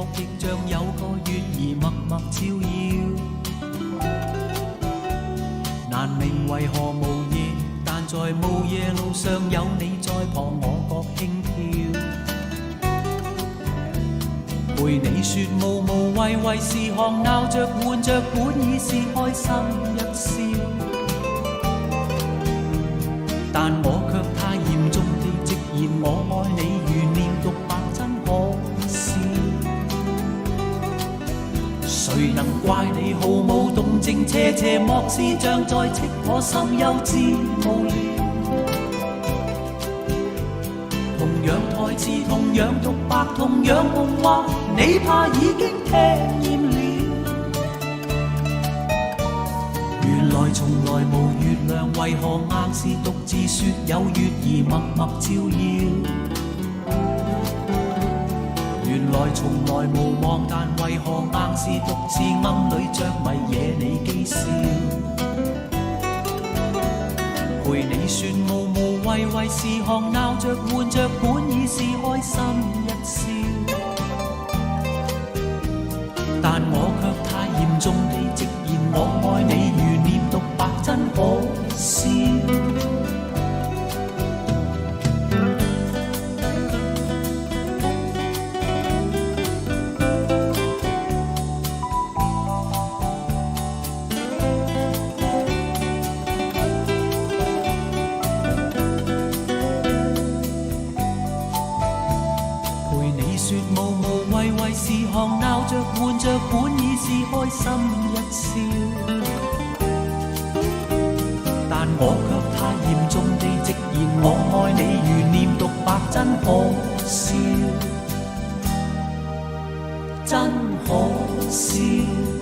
角亦像有個月兒默默照耀。難明為何無夜，但在無夜路上有你在旁，我覺輕佻。陪你說無無謂謂事項，鬧着玩着，本已是開心一笑。但我卻太嚴重地直言我愛你，如念獨白真可笑。誰能怪你毫無動靜，斜斜漠視，像在斥我心幼稚無聊。同樣台詞，同樣獨白，同樣夢話，你怕已經聽厭了。原來從來無月亮，為何硬是獨自說有月兒默默照耀？原來從來無望，但為何硬是獨自暗裏着迷惹你譏笑？陪你說無無謂謂事項，鬧着玩着，本已是開心一笑。但我卻太嚴重地直言我愛你，如念獨白真可笑。說無無謂謂事項，鬧着玩着，本已是開心一笑。但我卻太嚴重地直言我愛你，如念獨白真可笑，真可笑。